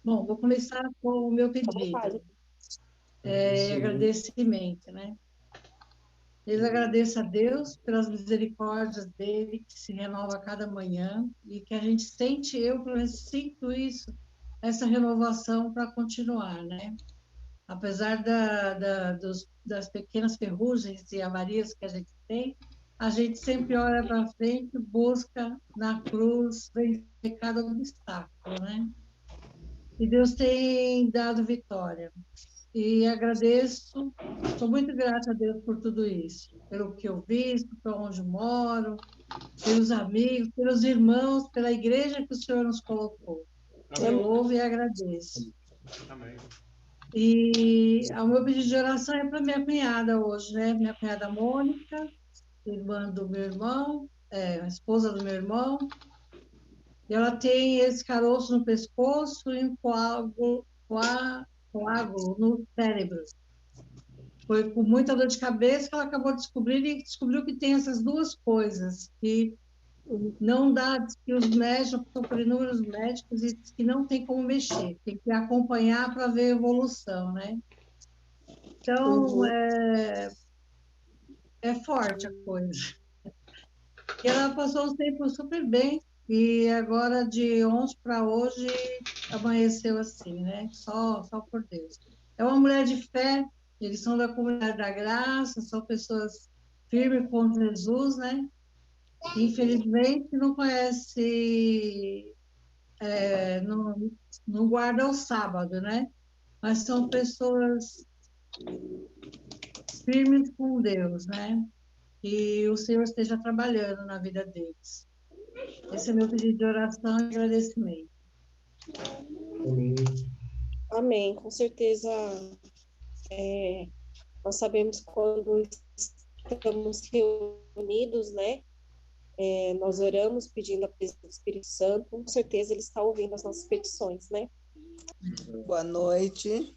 Bom, vou começar com o meu À vontade. pedido, agradecimento, né? Eu agradeço a Deus pelas misericórdias dele, que se renova a cada manhã, e que a gente sente, eu pelo menos sinto isso, essa renovação para continuar, né? Apesar das pequenas ferrugens e avarias que a gente sempre olha para frente, busca na cruz vencer cada obstáculo, né? E Deus tem dado vitória. E agradeço, sou muito grata a Deus por tudo isso, pelo que eu visto, por onde moro, pelos amigos, pelos irmãos, pela igreja que o Senhor nos colocou. Eu Amém. louvo e agradeço. Amém. E o meu pedido de oração é para minha cunhada hoje, né? Minha cunhada Mônica, irmã do meu irmão, a esposa do meu irmão, e ela tem esse caroço no pescoço e um coágulo no cérebro. Foi com muita dor de cabeça que ela acabou descobrindo e descobriu que tem essas duas coisas, que não dá, diz que os médicos, por inúmeros médicos, e diz que não tem como mexer, tem que acompanhar para ver a evolução, né? Então, Uhum. é forte a coisa. E ela passou um tempo super bem, e agora, de ontem para hoje, amanheceu assim, né? Só por Deus. É uma mulher de fé, eles são da comunidade da graça, são pessoas firmes com Jesus, né? Infelizmente, não conhece, não, não guarda o sábado, né? Mas são pessoas firmes com Deus, né? E o Senhor esteja trabalhando na vida deles. Esse é meu pedido de oração e agradecimento. Amém. Com certeza, nós sabemos quando estamos reunidos, né? Nós oramos pedindo a presença do Espírito Santo. Com certeza, Ele está ouvindo as nossas petições, né? Boa noite.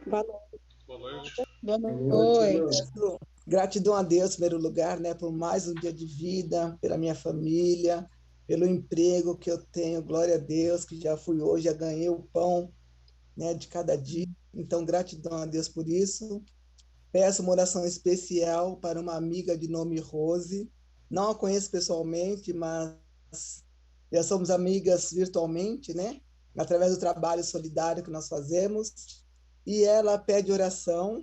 Boa noite. Boa noite. Boa noite. Peço gratidão a Deus, em primeiro lugar, né, por mais um dia de vida, pela minha família, pelo emprego que eu tenho. Glória a Deus, que já fui hoje, já ganhei o pão, né, de cada dia. Então, gratidão a Deus por isso. Peço uma oração especial para uma amiga de nome Rose. Não a conheço pessoalmente, mas já somos amigas virtualmente, né? Através do trabalho solidário que nós fazemos. E ela pede oração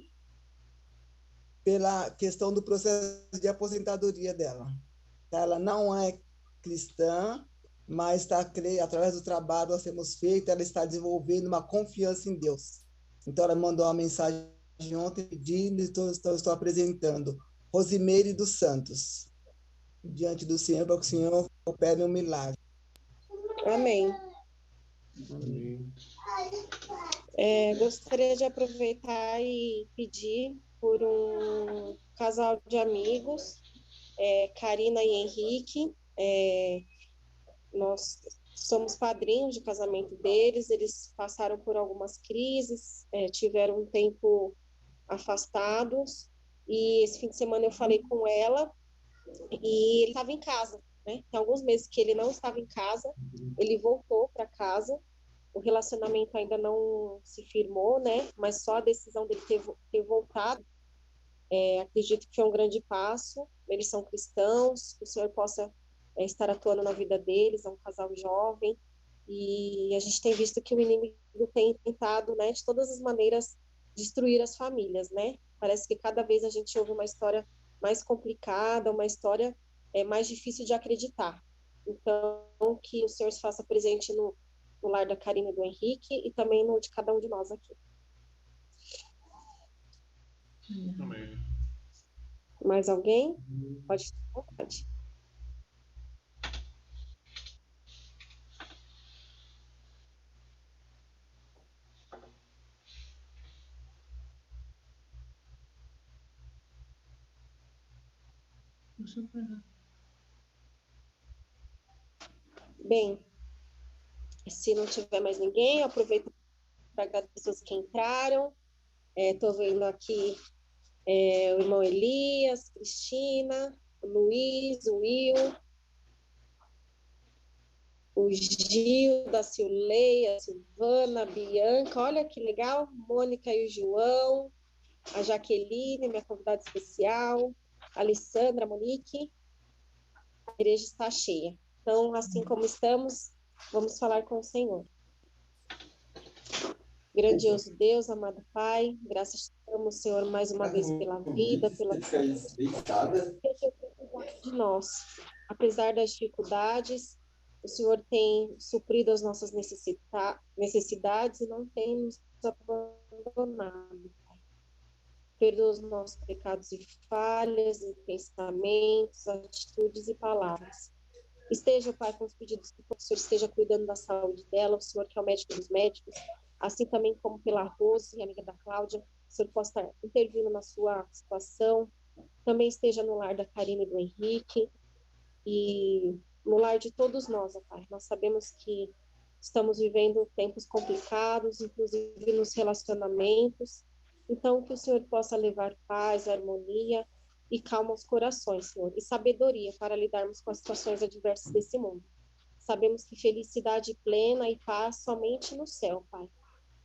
pela questão do processo de aposentadoria dela. Ela não é cristã, mas está, através do trabalho que nós temos feito, ela está desenvolvendo uma confiança em Deus. Então, ela mandou uma mensagem ontem pedindo, então estou apresentando. Rosimeire dos Santos, diante do Senhor, para que o Senhor opere um milagre. Amém. Amém. Gostaria de aproveitar e pedir por um casal de amigos, Karina e Henrique. Nós somos padrinhos de casamento deles, eles passaram por algumas crises, tiveram um tempo afastados, e esse fim de semana eu falei com ela, e ele estava em casa, né? Tem alguns meses que ele não estava em casa, ele voltou para casa, o relacionamento ainda não se firmou, né? Mas só a decisão dele ter voltado, acredito que foi um grande passo. Eles são cristãos, que o Senhor possa estar atuando na vida deles, é um casal jovem, e a gente tem visto que o inimigo tem tentado, né, de todas as maneiras, destruir as famílias, né? Parece que cada vez a gente ouve uma história mais complicada, uma história mais difícil de acreditar. Então, que o Senhor se faça presente no lar da Karina e do Henrique e também no de cada um de nós aqui. Amém. Mais alguém? Pode ficar à vontade. Bem, se não tiver mais ninguém, eu aproveito para agradecer os que entraram. Estou vendo aqui o irmão Elias, Cristina, o Luiz, o Will, o Gil, da Cileia, a Silvana, a Bianca, olha que legal, Mônica e o João, a Jaqueline, minha convidada especial, a Alessandra, a Monique, a igreja está cheia. Então, assim como estamos, vamos falar com o Senhor. Grandioso Deus, amado Pai, graças te damos, Senhor, mais uma vez pela vida, pela de nós. Apesar das dificuldades, o Senhor tem suprido as nossas necessidades e não tem nos abandonado. Perdoa os nossos pecados e falhas em pensamentos, atitudes e palavras. Esteja, Pai, com os pedidos que o Senhor esteja cuidando da saúde dela, o Senhor que é o médico dos médicos, assim também como pela Rose, amiga da Cláudia, o Senhor possa estar intervindo na sua situação, também esteja no lar da Karine e do Henrique, e no lar de todos nós, ó Pai. Nós sabemos que estamos vivendo tempos complicados, inclusive nos relacionamentos, então que o Senhor possa levar paz, harmonia e calma aos corações, Senhor, e sabedoria para lidarmos com as situações adversas desse mundo. Sabemos que felicidade plena e paz somente no céu, Pai,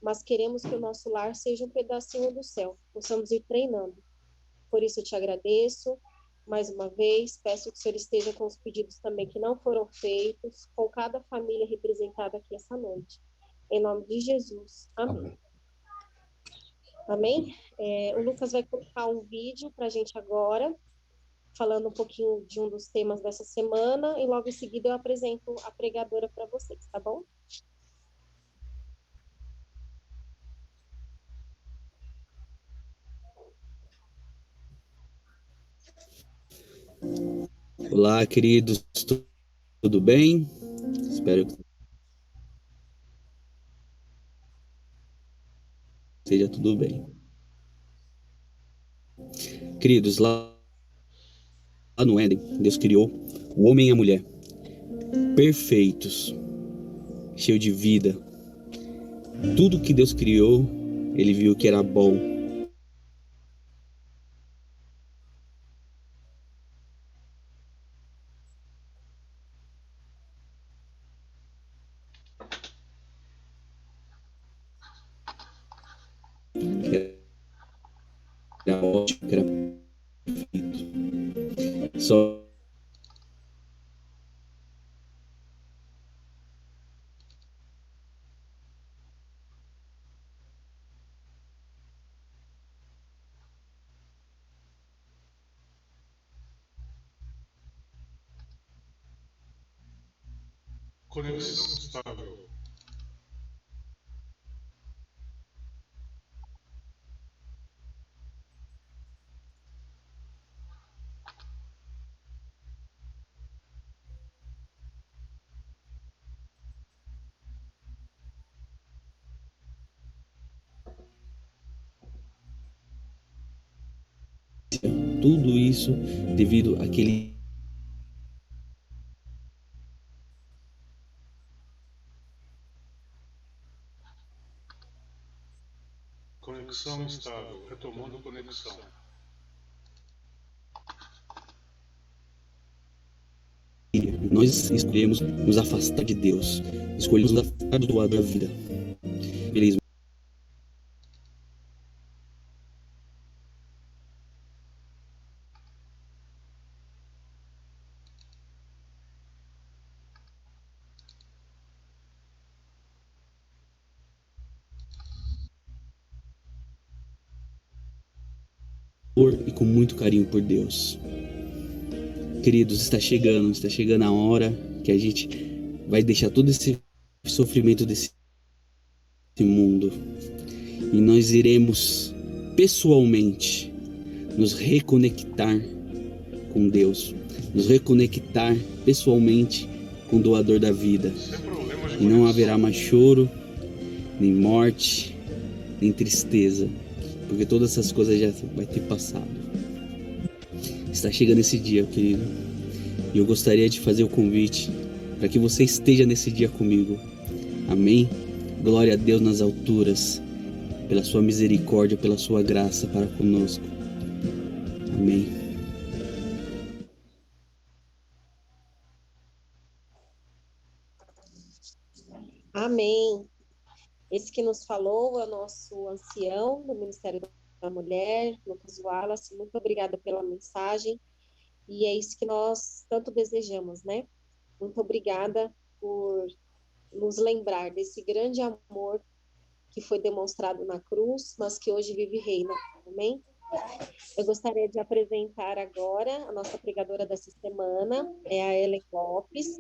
mas queremos que o nosso lar seja um pedacinho do céu, possamos ir treinando. Por isso eu te agradeço mais uma vez, peço que o Senhor esteja com os pedidos também que não foram feitos, com cada família representada aqui essa noite. Em nome de Jesus. Amém. Amém? O Lucas vai colocar um vídeo para a gente agora, falando um pouquinho de um dos temas dessa semana, e logo em seguida eu apresento a pregadora para vocês, tá bom? Olá, queridos, tudo bem? Espero que esteja tudo bem. Queridos, lá no Éden, Deus criou o homem e a mulher, perfeitos, cheios de vida. Tudo que Deus criou, Ele viu que era bom. Era ótimo, era perfeito. Só Conexão estável. tudo isso devido àquele Conexão estável. Retomando conexão. nós escolhemos nos afastar de Deus, escolhemos nos afastar do doador da vida. Beleza. E com muito carinho por Deus. Queridos, está chegando a hora que a gente vai deixar todo esse sofrimento desse mundo e nós iremos pessoalmente nos reconectar com Deus, nos reconectar pessoalmente com o doador da vida, e não haverá mais choro, nem morte, nem tristeza, porque todas essas coisas já vai ter passado. Está chegando esse dia, querido, e eu gostaria de fazer o convite para que você esteja nesse dia comigo. Amém? Glória a Deus nas alturas, pela sua misericórdia, pela sua graça para conosco. Amém. Amém. Esse que nos falou é o nosso ancião do Ministério da Mulher, Lucas Wallace. Muito obrigada pela mensagem. E é isso que nós tanto desejamos, né? Muito obrigada por nos lembrar desse grande amor que foi demonstrado na cruz, mas que hoje vive e reina. Amém? Eu gostaria de apresentar agora a nossa pregadora dessa semana, é a Ellen Lopes.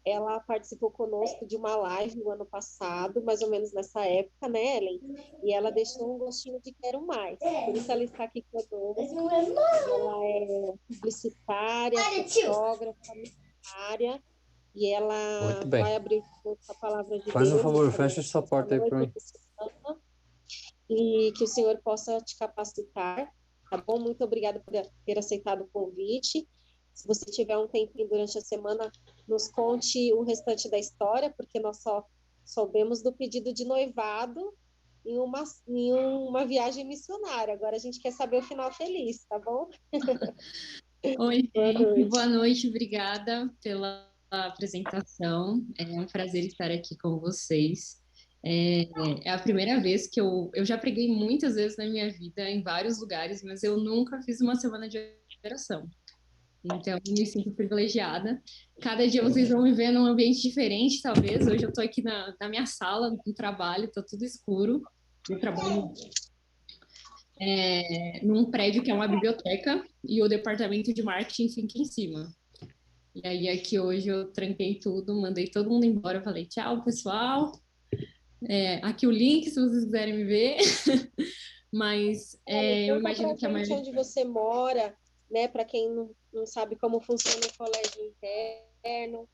Ela participou conosco de uma live no ano passado, mais ou menos nessa época, né, Ellen? E ela deixou um gostinho de quero mais. Por isso ela está aqui conosco. Ela é publicitária, fotógrafa, missionária, e ela vai abrir a palavra de Deus. Faz um favor, fecha essa porta aí para mim. E que o Senhor possa te capacitar, tá bom? Muito obrigada por ter aceitado o convite. Se você tiver um tempinho durante a semana, nos conte o restante da história, porque nós só soubemos do pedido de noivado em uma viagem missionária. Agora a gente quer saber o final feliz, tá bom? Oi, gente. Boa noite, obrigada pela apresentação. É um prazer estar aqui com vocês. É a primeira vez que eu já preguei muitas vezes na minha vida, em vários lugares, mas eu nunca fiz uma semana de oração. Então, eu me sinto privilegiada. Cada dia vocês vão me ver num ambiente diferente, talvez. Hoje eu estou aqui na minha sala, no trabalho, está tudo escuro. Eu trabalho num prédio que é uma biblioteca e o departamento de marketing fica em cima. E aí, aqui hoje eu tranquei tudo, mandei todo mundo embora. Falei, tchau, pessoal. Aqui o link, se vocês quiserem me ver. Mas eu imagino que a maioria... onde você mora, né? Para quem não sabe como funciona o colégio interno.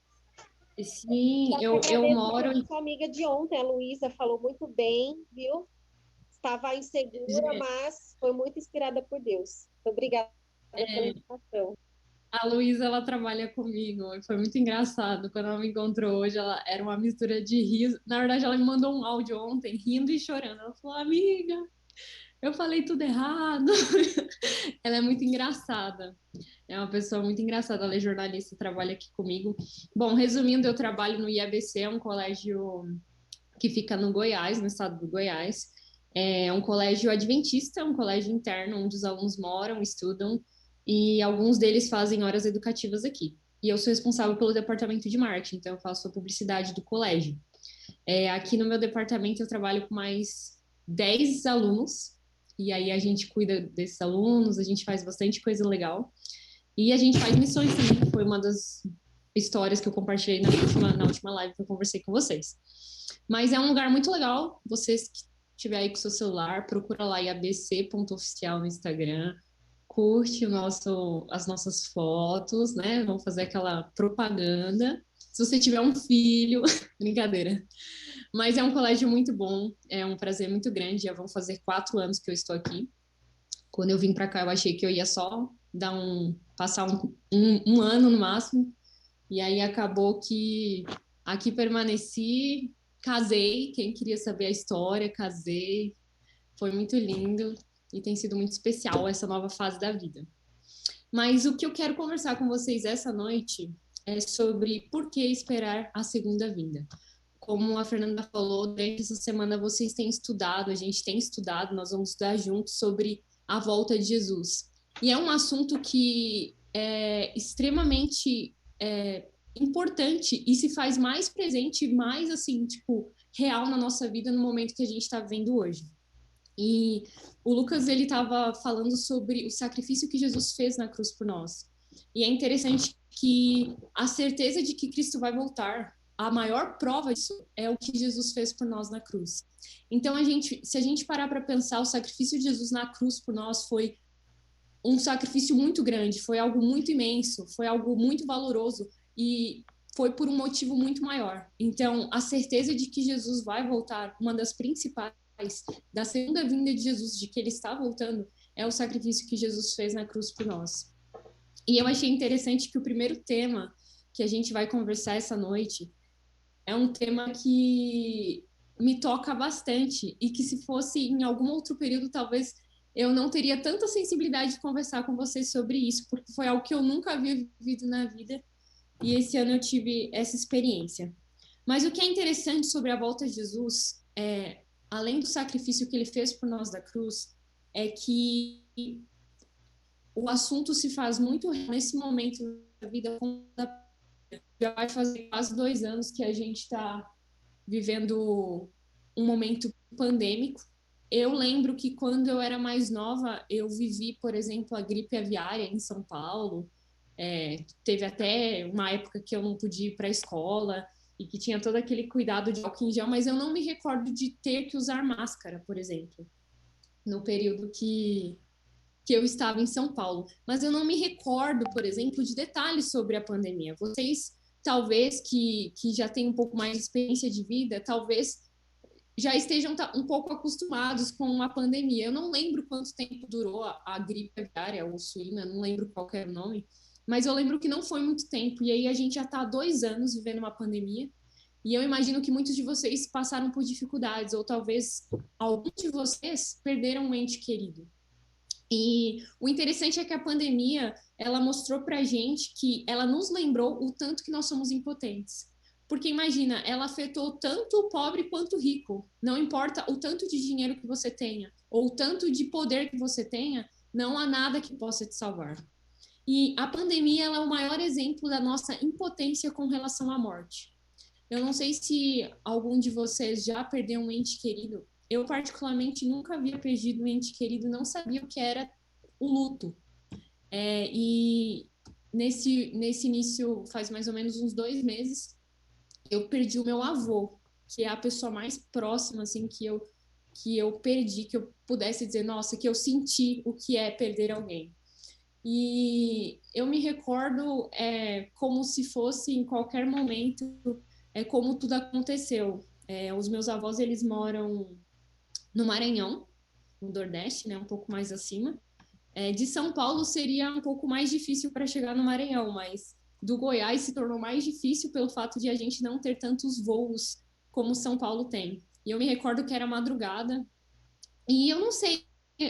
Sim, eu moro... Sua amiga de ontem, a Luísa, falou muito bem, viu? Estava insegura, mas foi muito inspirada por Deus. Muito obrigada pela informação. A Luísa, ela trabalha comigo, e foi muito engraçado. Quando ela me encontrou hoje, ela era uma mistura de riso. Na verdade, ela me mandou um áudio ontem, rindo e chorando. Ela falou, amiga, eu falei tudo errado. Ela é muito engraçada. É uma pessoa muito engraçada. Ela é jornalista, trabalha aqui comigo. Bom, resumindo, eu trabalho no IABC, é um colégio que fica no Goiás, no estado do Goiás. É um colégio adventista, um colégio interno, onde os alunos moram, estudam, e alguns deles fazem horas educativas aqui. E eu sou responsável pelo departamento de marketing, então eu faço a publicidade do colégio. Aqui no meu departamento eu trabalho com mais 10 alunos, e aí a gente cuida desses alunos, a gente faz bastante coisa legal. E a gente faz missões também, foi uma das histórias que eu compartilhei na última live que eu conversei com vocês. Mas é um lugar muito legal, vocês que estiverem aí com o seu celular, procura lá iabc.oficial no Instagram, curte as nossas fotos, né? Vamos fazer aquela propaganda. Se você tiver um filho, brincadeira. Mas é um colégio muito bom, é um prazer muito grande. Já vão fazer 4 anos que eu estou aqui. Quando eu vim para cá, eu achei que eu ia só passar um ano no máximo. E aí acabou que aqui permaneci, casei. Quem queria saber a história, casei. Foi muito lindo. E tem sido muito especial essa nova fase da vida. Mas o que eu quero conversar com vocês essa noite é sobre por que esperar a segunda vinda. Como a Fernanda falou, durante essa semana vocês têm estudado, a gente tem estudado, nós vamos estudar juntos sobre a volta de Jesus. E é um assunto que é extremamente importante e se faz mais presente, mais assim, tipo, real na nossa vida no momento que a gente está vivendo hoje. E o Lucas, ele estava falando sobre o sacrifício que Jesus fez na cruz por nós. E é interessante que a certeza de que Cristo vai voltar, a maior prova disso é o que Jesus fez por nós na cruz. Então, se a gente parar para pensar, o sacrifício de Jesus na cruz por nós foi um sacrifício muito grande, foi algo muito imenso, foi algo muito valoroso e foi por um motivo muito maior. Então, a certeza de que Jesus vai voltar, uma das principais da segunda vinda de Jesus, de que ele está voltando, é o sacrifício que Jesus fez na cruz por nós. E eu achei interessante que o primeiro tema que a gente vai conversar essa noite é um tema que me toca bastante e que se fosse em algum outro período, talvez eu não teria tanta sensibilidade de conversar com vocês sobre isso, porque foi algo que eu nunca havia vivido na vida e esse ano eu tive essa experiência. Mas o que é interessante sobre a volta de Jesus, além do sacrifício que ele fez por nós da cruz, é que o assunto se faz muito real nesse momento da vida. Já vai fazer quase 2 anos que a gente está vivendo um momento pandêmico. Eu lembro que quando eu era mais nova, eu vivi, por exemplo, a gripe aviária em São Paulo. Teve até uma época que eu não podia ir para a escola e que tinha todo aquele cuidado de álcool em gel, mas eu não me recordo de ter que usar máscara, por exemplo, no período que eu estava em São Paulo. Mas eu não me recordo, por exemplo, de detalhes sobre a pandemia. Vocês, talvez, que já têm um pouco mais de experiência de vida, talvez já estejam um pouco acostumados com a pandemia. Eu não lembro quanto tempo durou a gripe aviária ou suína, não lembro qual era o nome, mas eu lembro que não foi muito tempo. E aí a gente já está há 2 anos vivendo uma pandemia, e eu imagino que muitos de vocês passaram por dificuldades, ou talvez alguns de vocês perderam um ente querido. E o interessante é que a pandemia, ela mostrou pra gente que ela nos lembrou o tanto que nós somos impotentes. Porque imagina, ela afetou tanto o pobre quanto o rico. Não importa o tanto de dinheiro que você tenha, ou o tanto de poder que você tenha, não há nada que possa te salvar. E a pandemia, ela é o maior exemplo da nossa impotência com relação à morte. Eu não sei se algum de vocês já perdeu um ente querido. Eu, particularmente, nunca havia perdido um ente querido, não sabia o que era o luto. E nesse início, faz mais ou menos uns 2 meses, eu perdi o meu avô, que é a pessoa mais próxima, assim, que eu perdi, que eu pudesse dizer, nossa, que eu senti o que é perder alguém. E eu me recordo como se fosse em qualquer momento, como tudo aconteceu. Os meus avós, eles moram no Maranhão, no Nordeste, né, um pouco mais acima. De São Paulo seria um pouco mais difícil para chegar no Maranhão, mas do Goiás se tornou mais difícil pelo fato de a gente não ter tantos voos como São Paulo tem. E eu me recordo que era madrugada, e eu não sei,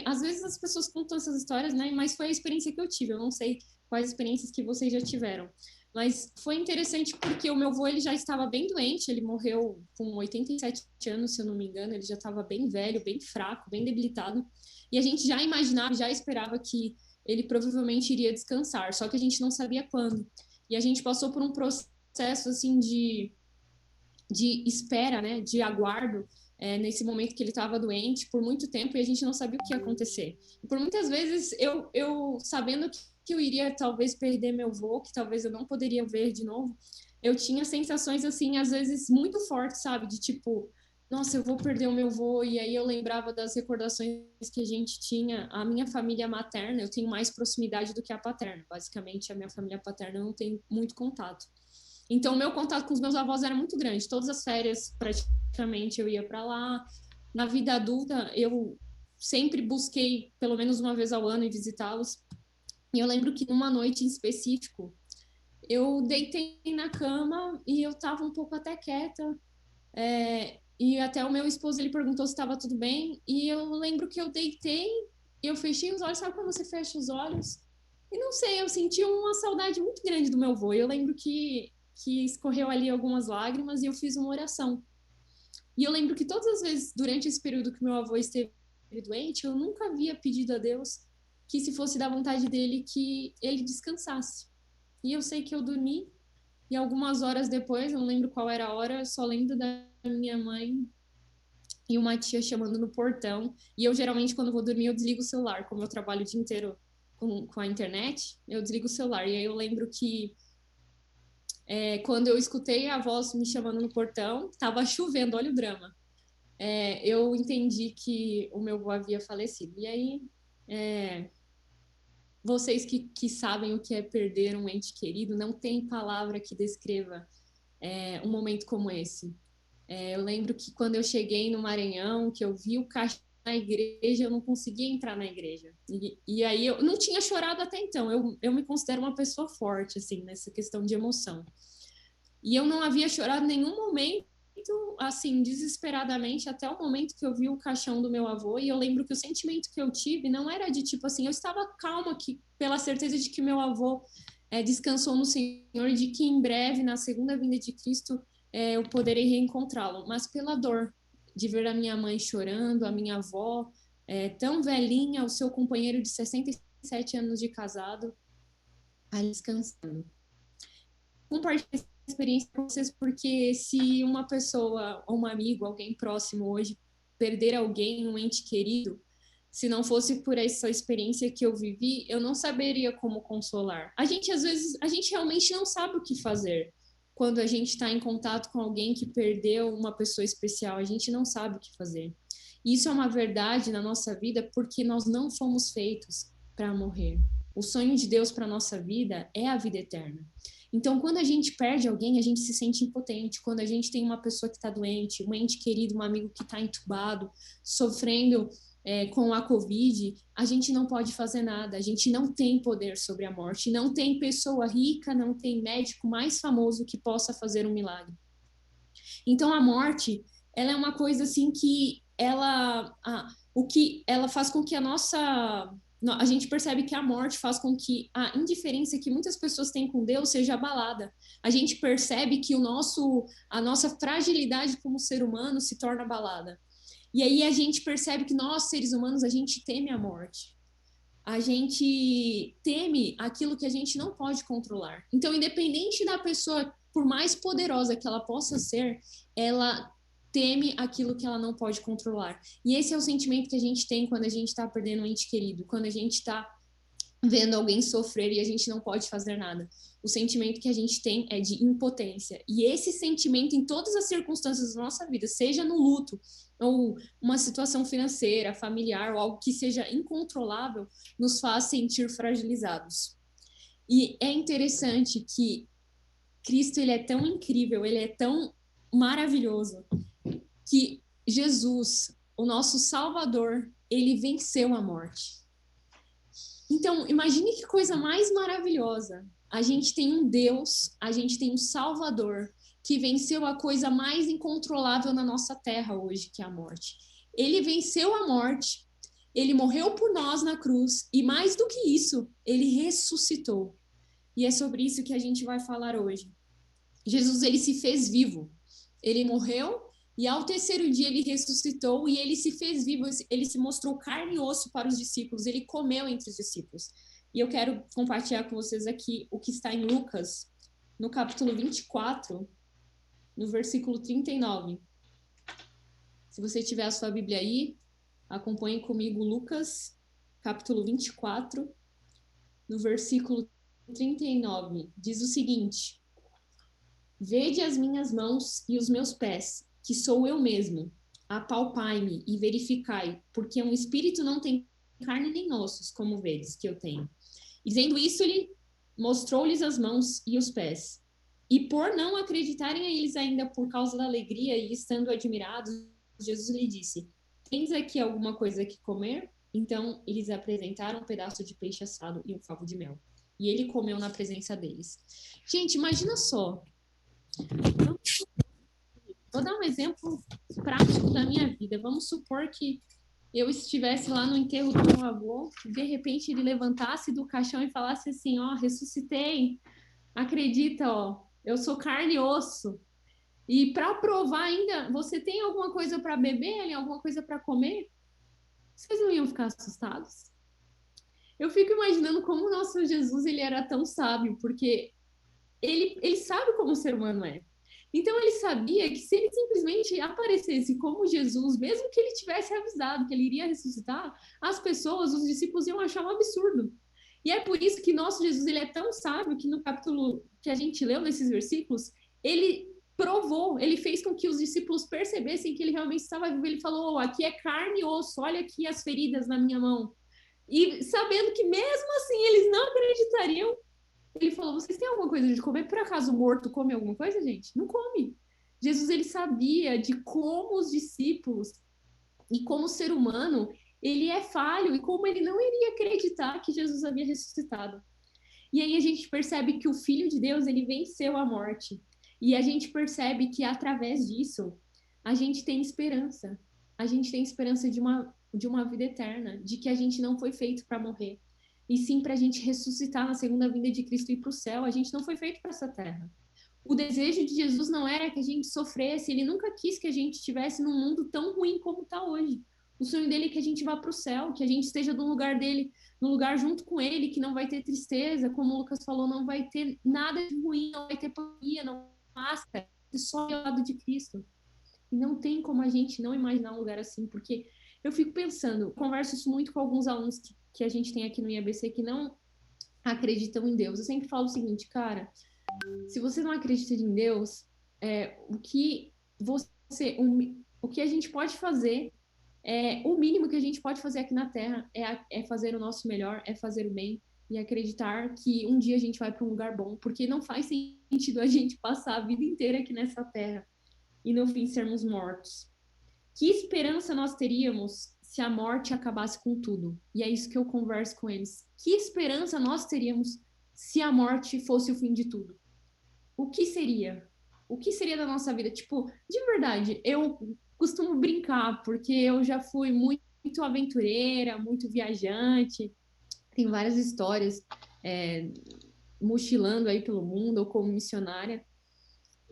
às vezes as pessoas contam essas histórias, né, mas foi a experiência que eu tive, eu não sei quais experiências que vocês já tiveram. Mas foi interessante porque o meu avô, ele já estava bem doente, ele morreu com 87 anos, se eu não me engano, ele já estava bem velho, bem fraco, bem debilitado, e a gente já imaginava, já esperava que ele provavelmente iria descansar, só que a gente não sabia quando. E a gente passou por um processo, assim, de espera, né, de aguardo, nesse momento que ele estava doente, por muito tempo, e a gente não sabia o que ia acontecer. E por muitas vezes, eu sabendo que eu iria talvez perder meu avô, que talvez eu não poderia ver de novo, eu tinha sensações, assim, às vezes muito fortes, sabe? De tipo, nossa, eu vou perder o meu avô, e aí eu lembrava das recordações que a gente tinha. A minha família materna, eu tenho mais proximidade do que a paterna. Basicamente, a minha família paterna não tem muito contato. Então, o meu contato com os meus avós era muito grande. Todas as férias, praticamente, eu ia para lá. Na vida adulta, eu sempre busquei, pelo menos uma vez ao ano, ir visitá-los. E eu lembro que numa noite em específico, eu deitei na cama e eu estava um pouco até quieta. E até o meu esposo, ele perguntou se estava tudo bem. E eu lembro que eu deitei, eu fechei os olhos. Sabe quando você fecha os olhos? E não sei, eu senti uma saudade muito grande do meu avô. Eu lembro que escorreu ali algumas lágrimas e eu fiz uma oração. E eu lembro que todas as vezes, durante esse período que meu avô esteve doente, eu nunca havia pedido a Deus que, se fosse da vontade dele, que ele descansasse. E eu sei que eu dormi, e algumas horas depois, eu não lembro qual era a hora, só lembro da minha mãe e uma tia chamando no portão. E eu, geralmente, quando vou dormir, eu desligo o celular. Como eu trabalho o dia inteiro com a internet, eu desligo o celular. E aí eu lembro que quando eu escutei a voz me chamando no portão, estava chovendo, olha o drama. Eu entendi que o meu avô havia falecido. E aí, vocês que sabem o que é perder um ente querido, não tem palavra que descreva um momento como esse. Eu lembro que quando eu cheguei no Maranhão, que eu vi o caixão na igreja, eu não conseguia entrar na igreja. E aí eu não tinha chorado até então. Eu me considero uma pessoa forte, assim, nessa questão de emoção. E eu não havia chorado em nenhum momento, assim, desesperadamente, até o momento que eu vi o caixão do meu avô. E eu lembro que o sentimento que eu tive não era de tipo assim, eu estava calma pela certeza de que meu avô descansou no Senhor e de que em breve, na segunda vinda de Cristo, eu poderei reencontrá-lo, mas pela dor de ver a minha mãe chorando, a minha avó tão velhinha, o seu companheiro de 67 anos de casado, ali descansando. Compartilhar essa experiência com vocês, porque se uma pessoa, ou um amigo, alguém próximo hoje, perder alguém, um ente querido, se não fosse por essa experiência que eu vivi, eu não saberia como consolar. Às vezes, a gente realmente não sabe o que fazer. Quando a gente está em contato com alguém que perdeu uma pessoa especial, a gente não sabe o que fazer. E isso é uma verdade na nossa vida, porque nós não fomos feitos para morrer. O sonho de Deus para a nossa vida é a vida eterna. Então, quando a gente perde alguém, a gente se sente impotente. Quando a gente tem uma pessoa que está doente, um ente querido, um amigo que está entubado, sofrendo com a Covid, a gente não pode fazer nada. A gente não tem poder sobre a morte. Não tem pessoa rica, não tem médico mais famoso que possa fazer um milagre. Então, a morte, ela é uma coisa assim que ela faz com que a gente percebe que a morte faz com que a indiferença que muitas pessoas têm com Deus seja abalada. A gente percebe que a nossa fragilidade como ser humano se torna abalada. E aí a gente percebe que nós, seres humanos, a gente teme a morte. A gente teme aquilo que a gente não pode controlar. Então, independente da pessoa, por mais poderosa que ela possa ser, ela teme aquilo que ela não pode controlar. E esse é o sentimento que a gente tem quando a gente está perdendo um ente querido, quando a gente está vendo alguém sofrer e a gente não pode fazer nada. O sentimento que a gente tem é de impotência. E esse sentimento, em todas as circunstâncias da nossa vida, seja no luto, ou uma situação financeira, familiar, ou algo que seja incontrolável, nos faz sentir fragilizados. E é interessante que Cristo, ele é tão incrível, ele é tão maravilhoso, que Jesus, o nosso Salvador, ele venceu a morte. Então, imagine que coisa mais maravilhosa. A gente tem um Deus, a gente tem um Salvador que venceu a coisa mais incontrolável na nossa terra hoje, que é a morte. Ele venceu a morte, ele morreu por nós na cruz, e mais do que isso, ele ressuscitou. E é sobre isso que a gente vai falar hoje. Jesus, ele se fez vivo. Ele morreu, e ao terceiro dia ele ressuscitou, e ele se fez vivo, ele se mostrou carne e osso para os discípulos, ele comeu entre os discípulos. E eu quero compartilhar com vocês aqui o que está em Lucas, no capítulo 24, no versículo 39. Se você tiver a sua Bíblia aí, acompanhe comigo Lucas, capítulo 24, no versículo 39. Diz o seguinte: Vede as minhas mãos e os meus pés, que sou eu mesmo. Apalpai-me e verificai, porque um espírito não tem carne nem ossos, como vedes que eu tenho. E dizendo isso, ele mostrou-lhes as mãos e os pés. E por não acreditarem a eles ainda por causa da alegria e estando admirados, Jesus lhe disse: Tens aqui alguma coisa que comer? Então eles apresentaram um pedaço de peixe assado e um favo de mel. E ele comeu na presença deles. Gente, imagina só. Vou dar um exemplo prático da minha vida. Vamos supor que eu estivesse lá no enterro do meu avô, e de repente ele levantasse do caixão e falasse assim: ó, ressuscitei, acredita, ó, eu sou carne e osso. E para provar ainda, você tem alguma coisa para beber, alguma coisa para comer? Vocês não iam ficar assustados? Eu fico imaginando como o nosso Jesus, ele era tão sábio, porque ele sabe como o ser humano é. Então ele sabia que se ele simplesmente aparecesse como Jesus, mesmo que ele tivesse avisado que ele iria ressuscitar, as pessoas, os discípulos iam achar um absurdo. E é por isso que nosso Jesus, ele é tão sábio que no capítulo que a gente leu nesses versículos, ele provou, ele fez com que os discípulos percebessem que ele realmente estava vivo. Ele falou: oh, aqui é carne e osso, olha aqui as feridas na minha mão. E sabendo que mesmo assim eles não acreditariam, ele falou: vocês têm alguma coisa de comer? Por acaso o morto come alguma coisa, gente? Não come. Jesus, ele sabia de como os discípulos e como o ser humano, ele é falho e como ele não iria acreditar que Jesus havia ressuscitado. E aí a gente percebe que o Filho de Deus, ele venceu a morte. E a gente percebe que através disso, a gente tem esperança. A gente tem esperança de uma vida eterna, de que a gente não foi feito para morrer. E sim para a gente ressuscitar na segunda vinda de Cristo e ir para o céu. A gente não foi feito para essa terra. O desejo de Jesus não era que a gente sofresse, ele nunca quis que a gente estivesse num mundo tão ruim como está hoje. O sonho dele é que a gente vá para o céu, que a gente esteja no lugar dele, no lugar junto com ele, que não vai ter tristeza, como o Lucas falou, não vai ter nada de ruim, não vai ter pandemia, não vai ter máscara, só ao lado de Cristo. E não tem como a gente não imaginar um lugar assim, porque eu fico pensando, converso isso muito com alguns alunos que a gente tem aqui no IABC que não acreditam em Deus. Eu sempre falo o seguinte, cara, se você não acredita em Deus, o que a gente pode fazer, o mínimo que a gente pode fazer aqui na Terra é fazer o nosso melhor, é fazer o bem e acreditar que um dia a gente vai para um lugar bom, porque não faz sentido a gente passar a vida inteira aqui nessa Terra e no fim sermos mortos. Que esperança nós teríamos se a morte acabasse com tudo? E é isso que eu converso com eles. Que esperança nós teríamos se a morte fosse o fim de tudo? O que seria? O que seria da nossa vida? Tipo, de verdade, eu costumo brincar, porque eu já fui muito aventureira, muito viajante, tem várias histórias mochilando aí pelo mundo ou como missionária.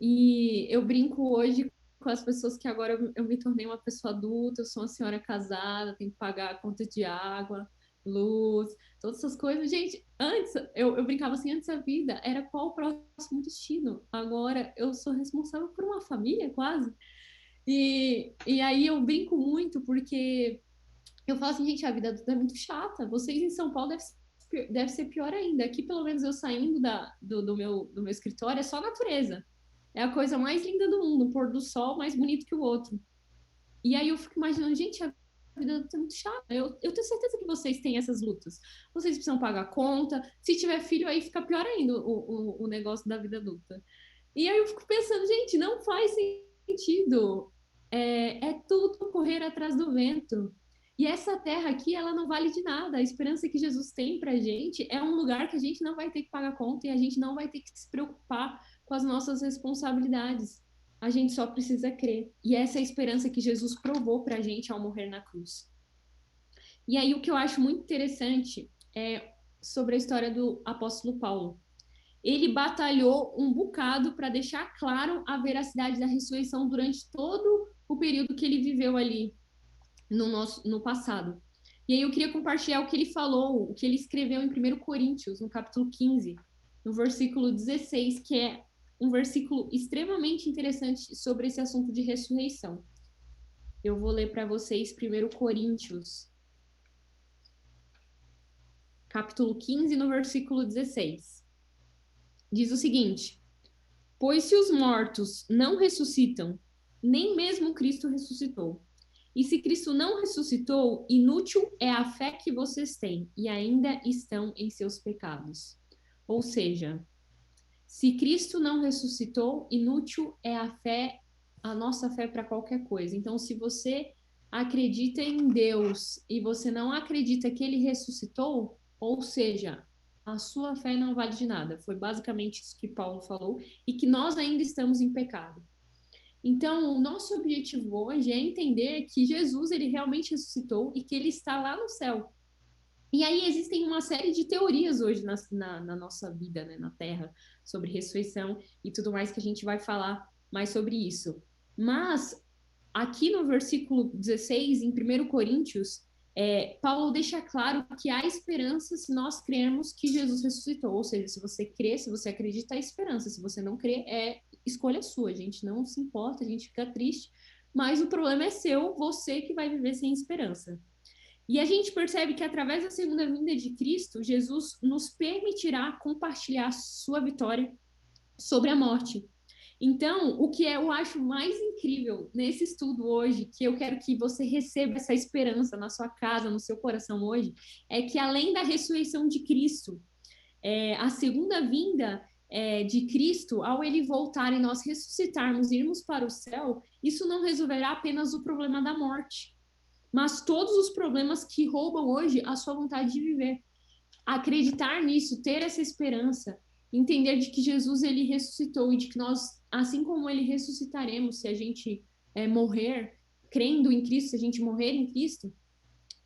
E eu brinco hoje com as pessoas que agora eu me tornei uma pessoa adulta, eu sou uma senhora casada, tenho que pagar a conta de água, luz, todas essas coisas. Gente, antes, eu brincava assim, antes a vida era qual o próximo destino. Agora eu sou responsável por uma família, quase. E aí eu brinco muito porque eu falo assim, gente, a vida adulta é muito chata. Vocês em São Paulo deve ser pior ainda. Aqui, pelo menos, eu saindo do meu escritório, é só natureza. É a coisa mais linda do mundo, o pôr do sol mais bonito que o outro. E aí eu fico imaginando, gente, a vida adulta é muito chata. Eu tenho certeza que vocês têm essas lutas. Vocês precisam pagar conta. Se tiver filho, aí fica pior ainda o negócio da vida adulta. E aí eu fico pensando, gente, não faz sentido. É tudo correr atrás do vento. E essa terra aqui, ela não vale de nada. A esperança que Jesus tem pra gente é um lugar que a gente não vai ter que pagar conta e a gente não vai ter que se preocupar com as nossas responsabilidades. A gente só precisa crer. E essa é a esperança que Jesus provou pra gente ao morrer na cruz. E aí o que eu acho muito interessante é sobre a história do apóstolo Paulo. Ele batalhou um bocado para deixar claro a veracidade da ressurreição durante todo o período que ele viveu ali no passado. E aí eu queria compartilhar o que ele falou, o que ele escreveu em 1 Coríntios, no capítulo 15, no versículo 16, que é um versículo extremamente interessante sobre esse assunto de ressurreição. Eu vou ler para vocês 1 Coríntios, capítulo 15, no versículo 16. Diz o seguinte: pois se os mortos não ressuscitam, nem mesmo Cristo ressuscitou. E se Cristo não ressuscitou, inútil é a fé que vocês têm e ainda estão em seus pecados. Ou seja, se Cristo não ressuscitou, inútil é a nossa fé para qualquer coisa. Então, se você acredita em Deus e você não acredita que ele ressuscitou, ou seja, a sua fé não vale de nada. Foi basicamente isso que Paulo falou e que nós ainda estamos em pecado. Então, o nosso objetivo hoje é entender que Jesus, ele realmente ressuscitou e que ele está lá no céu. E aí existem uma série de teorias hoje na nossa vida, né, na Terra, sobre ressurreição e tudo mais, que a gente vai falar mais sobre isso. Mas, aqui no versículo 16, em 1 Coríntios, Paulo deixa claro que há esperança se nós crermos que Jesus ressuscitou. Ou seja, se você crê, se você acredita, há esperança. Se você não crê, é escolha sua. A gente não se importa, a gente fica triste, mas o problema é seu, você que vai viver sem esperança. E a gente percebe que através da segunda vinda de Cristo, Jesus nos permitirá compartilhar sua vitória sobre a morte. Então, o que eu acho mais incrível nesse estudo hoje, que eu quero que você receba essa esperança na sua casa, no seu coração hoje, é que além da ressurreição de Cristo, a segunda vinda de Cristo, ao ele voltar e nós ressuscitarmos, irmos para o céu, isso não resolverá apenas o problema da morte, mas todos os problemas que roubam hoje a sua vontade de viver. Acreditar nisso, ter essa esperança, entender de que Jesus, ele ressuscitou e de que nós, assim como ele ressuscitaremos, se a gente morrer crendo em Cristo, se a gente morrer em Cristo,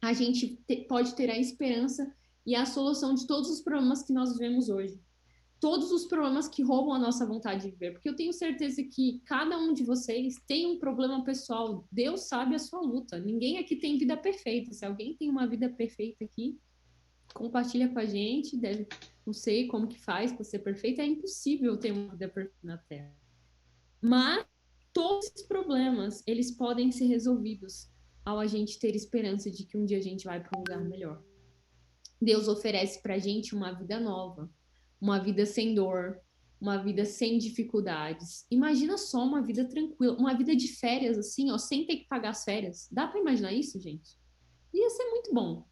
a gente pode ter a esperança e a solução de todos os problemas que nós vivemos hoje. todos os problemas que roubam a nossa vontade de viver, porque eu tenho certeza que cada um de vocês tem um problema pessoal. Deus sabe a sua luta. Ninguém aqui tem vida perfeita. Se alguém tem uma vida perfeita aqui, compartilha com a gente. Não sei como que faz para ser perfeita. É impossível ter uma vida perfeita na Terra. Mas todos esses problemas, eles podem ser resolvidos ao a gente ter esperança de que um dia a gente vai para um lugar melhor. Deus oferece para a gente uma vida nova, uma vida sem dor, uma vida sem dificuldades. Imagina só uma vida tranquila, uma vida de férias, assim, ó, sem ter que pagar as férias. Dá para imaginar isso, gente? Ia ser muito bom.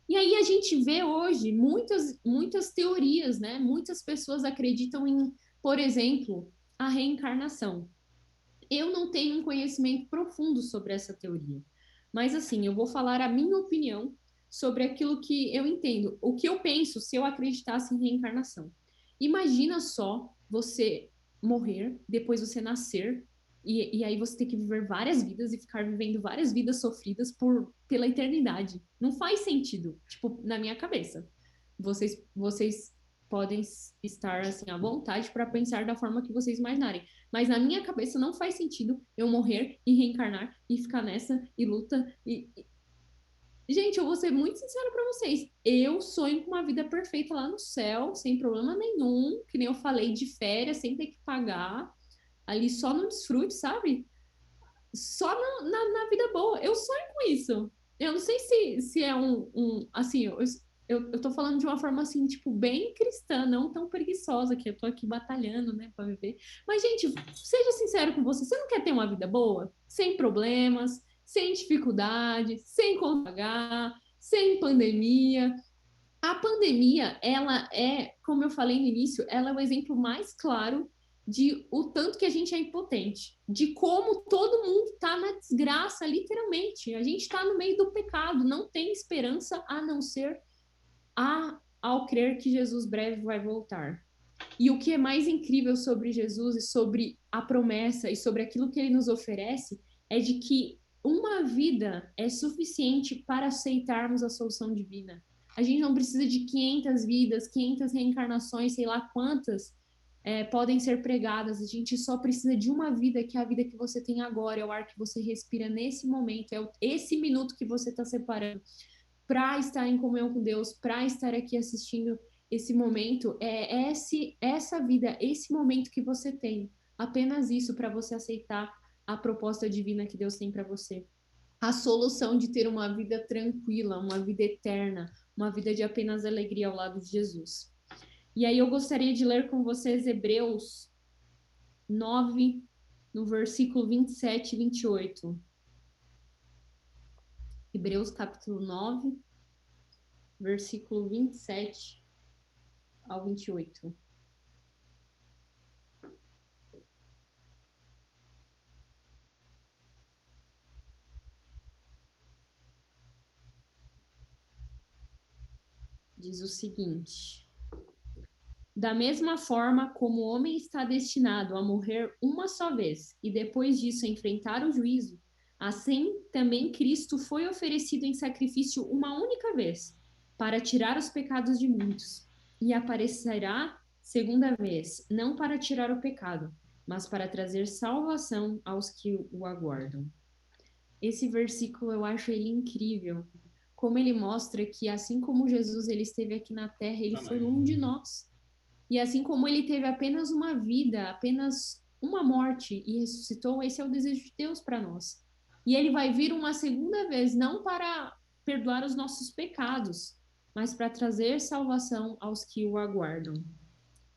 E aí a gente vê hoje muitas teorias, né? Muitas pessoas acreditam em, por exemplo, a reencarnação. Eu não tenho um conhecimento profundo sobre essa teoria, mas assim, eu vou falar a minha opinião sobre aquilo que eu entendo, o que eu penso se eu acreditasse em reencarnação. Imagina só você morrer, depois você nascer, e aí você ter que viver várias vidas e ficar vivendo várias vidas sofridas pela eternidade. Não faz sentido, tipo, na minha cabeça. Vocês podem estar assim à vontade para pensar da forma que vocês imaginarem. Mas na minha cabeça não faz sentido eu morrer e reencarnar e ficar nessa e luta Gente, eu vou ser muito sincera para vocês. Eu sonho com uma vida perfeita lá no céu, sem problema nenhum, que nem eu falei, de férias, sem ter que pagar, ali só no desfrute, sabe? Só na vida boa. Eu sonho com isso. Eu não sei se é assim, eu tô falando de uma forma assim, tipo, bem cristã, não tão preguiçosa, que eu tô aqui batalhando, né, pra viver. Mas, gente, seja sincero com você. Você não quer ter uma vida boa? Sem problemas, sem dificuldade, sem conta pagar, sem pandemia. A pandemia, ela é, como eu falei no início, ela é o exemplo mais claro de o tanto que a gente é impotente, de como todo mundo está na desgraça, literalmente. A gente está no meio do pecado, não tem esperança a não ser ao crer que Jesus breve vai voltar. E o que é mais incrível sobre Jesus e sobre a promessa e sobre aquilo que ele nos oferece é de que uma vida é suficiente para aceitarmos a solução divina. A gente não precisa de 500 vidas, 500 reencarnações, sei lá quantas podem ser pregadas. A gente só precisa de uma vida, que é a vida que você tem agora, é o ar que você respira nesse momento, é esse minuto que você está separando para estar em comunhão com Deus, para estar aqui assistindo esse momento, essa vida, esse momento que você tem. Apenas isso para você aceitar a proposta divina que Deus tem para você. A solução de ter uma vida tranquila, uma vida eterna, uma vida de apenas alegria ao lado de Jesus. E aí eu gostaria de ler com vocês Hebreus 9, no versículo 27 e 28. Hebreus capítulo 9, versículo 27 ao 28. Diz o seguinte: da mesma forma como o homem está destinado a morrer uma só vez e depois disso enfrentar o juízo, assim também Cristo foi oferecido em sacrifício uma única vez, para tirar os pecados de muitos, e aparecerá segunda vez, não para tirar o pecado, mas para trazer salvação aos que o aguardam. Esse versículo eu acho ele incrível, como ele mostra que assim como Jesus ele esteve aqui na terra, ele foi um de nós. E assim como ele teve apenas uma vida, apenas uma morte e ressuscitou, esse é o desejo de Deus para nós. E ele vai vir uma segunda vez, não para perdoar os nossos pecados, mas para trazer salvação aos que o aguardam.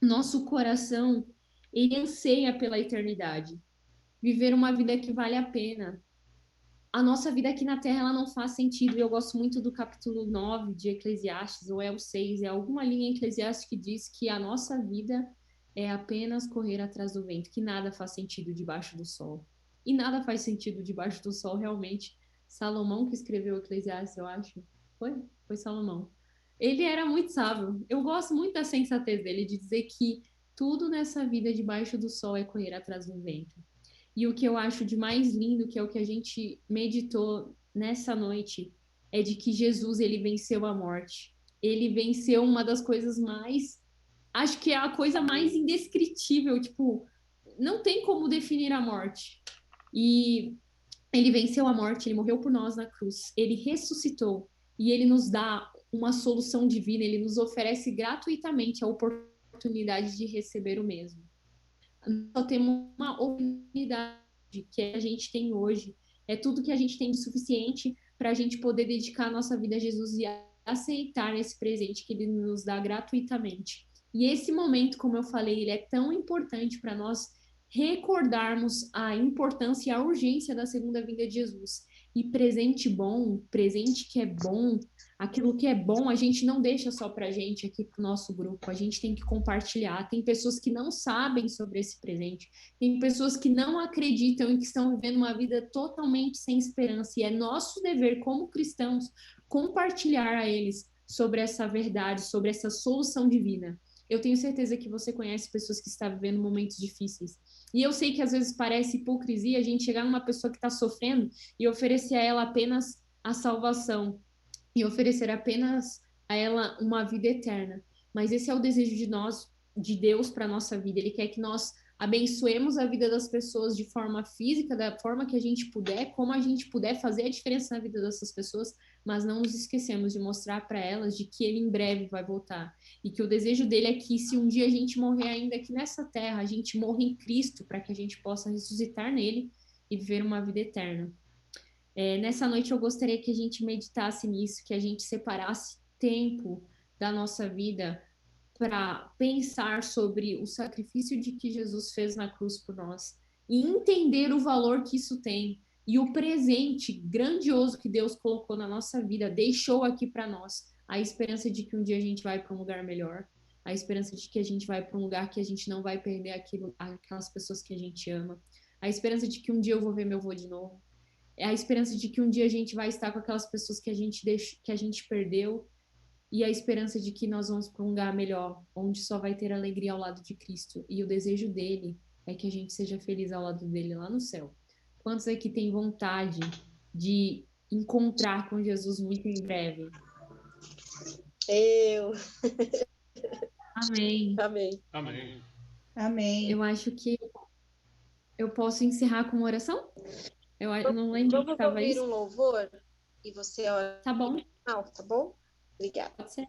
Nosso coração, ele anseia pela eternidade, viver uma vida que vale a pena. A nossa vida aqui na Terra, ela não faz sentido. Eu gosto muito do capítulo 9 de Eclesiastes, ou é o 6, é alguma linha em Eclesiastes que diz que a nossa vida é apenas correr atrás do vento, que nada faz sentido debaixo do sol. E nada faz sentido debaixo do sol, realmente. Salomão que escreveu Eclesiastes, eu acho. Foi Salomão. Ele era muito sábio. Eu gosto muito da sensatez dele, de dizer que tudo nessa vida debaixo do sol é correr atrás do vento. E o que eu acho de mais lindo, que é o que a gente meditou nessa noite, é de que Jesus, ele venceu a morte. Ele venceu uma das coisas mais acho que é a coisa mais indescritível, tipo, não tem como definir a morte. E ele venceu a morte, ele morreu por nós na cruz, ele ressuscitou e ele nos dá uma solução divina, ele nos oferece gratuitamente a oportunidade de receber o mesmo. Só temos uma oportunidade que a gente tem hoje, é tudo que a gente tem de suficiente para a gente poder dedicar a nossa vida a Jesus e aceitar esse presente que ele nos dá gratuitamente. E esse momento, como eu falei, ele é tão importante para nós recordarmos a importância e a urgência da segunda vinda de Jesus. E presente bom, presente que é bom, aquilo que é bom, a gente não deixa só pra gente aqui pro nosso grupo, a gente tem que compartilhar. Tem pessoas que não sabem sobre esse presente, tem pessoas que não acreditam e que estão vivendo uma vida totalmente sem esperança, e é nosso dever como cristãos compartilhar a eles sobre essa verdade, sobre essa solução divina. Eu tenho certeza que você conhece pessoas que estão vivendo momentos difíceis. E eu sei que às vezes parece hipocrisia a gente chegar numa pessoa que está sofrendo e oferecer a ela apenas a salvação, e oferecer apenas a ela uma vida eterna. Mas esse é o desejo de nós, de Deus para a nossa vida. Ele quer que nós abençoemos a vida das pessoas de forma física, da forma que a gente puder, como a gente puder fazer a diferença na vida dessas pessoas, mas não nos esquecemos de mostrar para elas de que ele em breve vai voltar. E que o desejo dele é que, se um dia a gente morrer ainda aqui nessa terra, a gente morra em Cristo, para que a gente possa ressuscitar nele e viver uma vida eterna. Nessa noite eu gostaria que a gente meditasse nisso, que a gente separasse tempo da nossa vida para pensar sobre o sacrifício de que Jesus fez na cruz por nós e entender o valor que isso tem e o presente grandioso que Deus colocou na nossa vida, deixou aqui para nós, a esperança de que um dia a gente vai para um lugar melhor, a esperança de que a gente vai para um lugar que a gente não vai perder aquelas pessoas que a gente ama, a esperança de que um dia eu vou ver meu avô de novo, a esperança de que um dia a gente vai estar com aquelas pessoas que a gente perdeu, e a esperança de que nós vamos para um lugar melhor, onde só vai ter alegria ao lado de Cristo. E o desejo dele é que a gente seja feliz ao lado dele lá no céu. Quantos aqui têm vontade de encontrar com Jesus muito em breve? Eu. Amém. Amém. Amém. Amém. Eu acho que eu posso encerrar com uma oração? Eu não lembro que Vamos estava ouvir isso. um louvor e você ora. Tá bom, Não, tá bom? Obrigada. pode ser.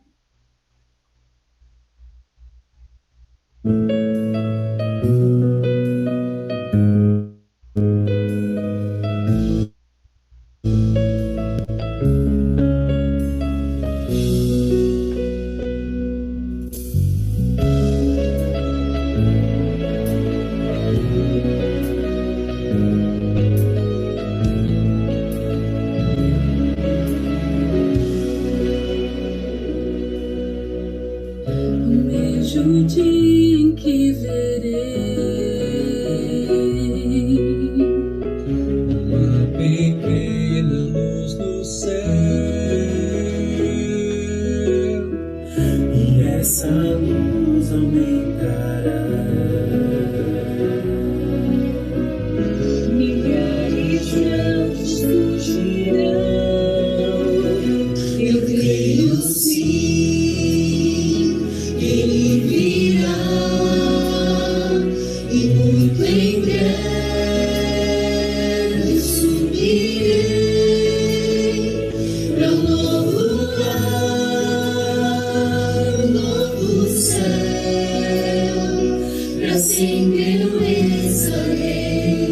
O dia em que verei uma pequena luz no céu, e essa luz aumentará. Milhares de anjos fugirão. Eu creio sim, Ele virá, e muito em breve subirei para um novo lugar, um novo céu. Para sempre eu estarei,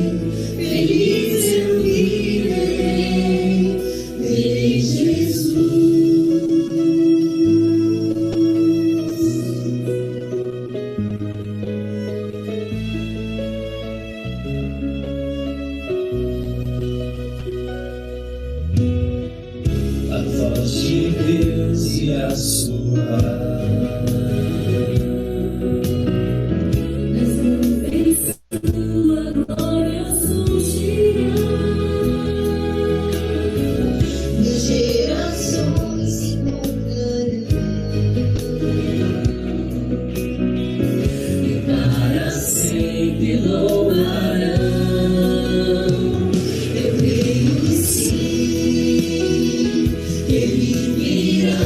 feliz eu viverei, verei Jesus. A voz de Deus e a sua. Nas nuvens sua glória surgirá. Das gerações se encontrarão e para sempre louvarão. Eu creio sim, Ele virá,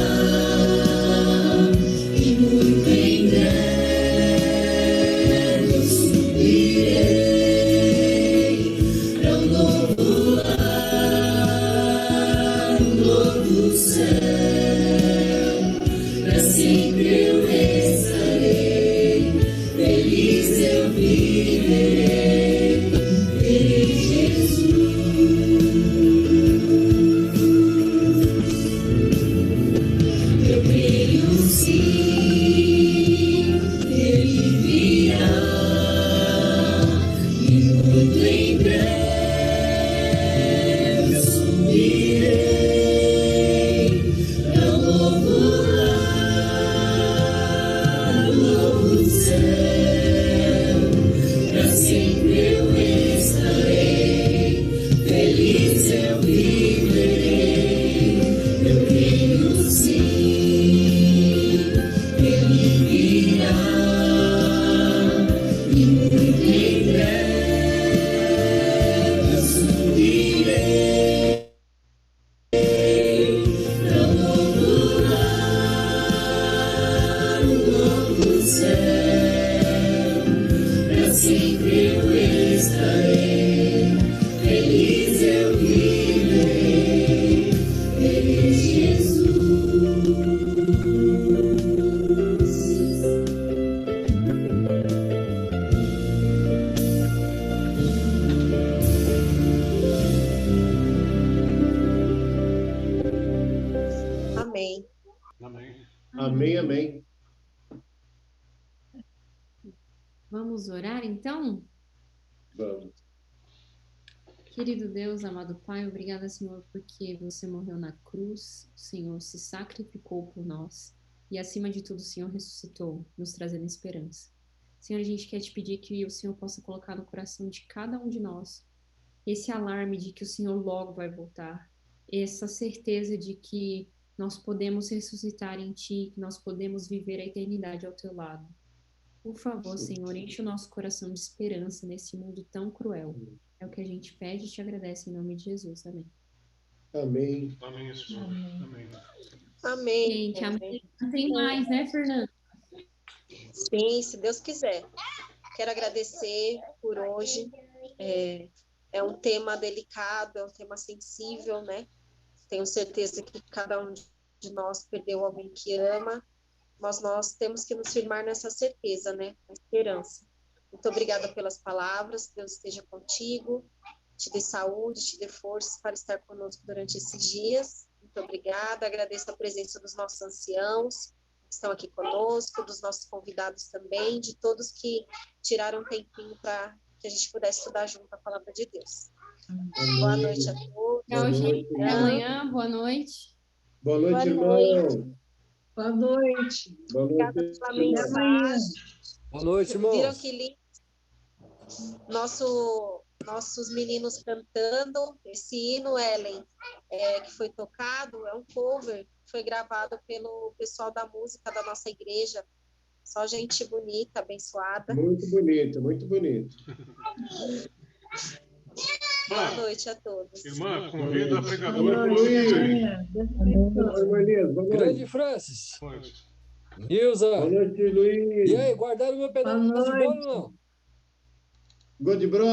sim, ele virá, e muito em breve eu subirei ao novo lar, novo céu, pra sempre eu estarei, feliz eu viverei, eu creio sim, ele virá, e muito em breve eu subirei ao novo lar, novo céu, pra sempre eu estarei, feliz eu viverei, feliz Jesus. Amém. Amém. Amém, amém. Vamos orar então? Vamos. Querido Deus, amado Pai, obrigada, Senhor, porque você morreu na cruz, o Senhor se sacrificou por nós e, acima de tudo, o Senhor ressuscitou, nos trazendo esperança. Senhor, a gente quer te pedir que o Senhor possa colocar no coração de cada um de nós esse alarme de que o Senhor logo vai voltar, essa certeza de que nós podemos ressuscitar em Ti, que nós podemos viver a eternidade ao Teu lado. Por favor, Senhor, enche o nosso coração de esperança nesse mundo tão cruel. É o que a gente pede e te agradece em nome de Jesus. Amém. Amém. Amém, Senhor. Amém. Amém. Amém. Gente, amanhã tem mais, né, Fernanda? Sim, se Deus quiser. Quero agradecer por hoje. É um tema delicado, é um tema sensível, né? Tenho certeza que cada um de nós perdeu alguém que ama, mas nós temos que nos firmar nessa certeza, né? Na esperança. Muito obrigada pelas palavras, Deus esteja contigo, te dê saúde, te dê forças para estar conosco durante esses dias. Muito obrigada, agradeço a presença dos nossos anciãos que estão aqui conosco, dos nossos convidados também, de todos que tiraram um tempinho para que a gente pudesse estudar junto a palavra de Deus. Amém. Boa noite a todos. Tchau, gente. Até amanhã. Boa noite. Boa noite, Boa irmão. Boa noite. Boa Obrigada noite. pela Até amanhã. mensagem. Boa noite, Viram irmãos. que lindo? Nossos meninos cantando esse hino, Ellen, que foi tocado, é um cover, foi gravado pelo pessoal da música da nossa igreja. Só gente bonita, abençoada. Muito bonito, muito bonito. Boa noite a todos. Irmã, convida a Boa pregadora para noite, você Luiz. também. Deus abençoe. Oi, Elias, boa Grande noite. Francis. Pode. Nilza. Boa noite, Luiz. E aí, guardaram meu pedaço de bolo ou não? Good bro.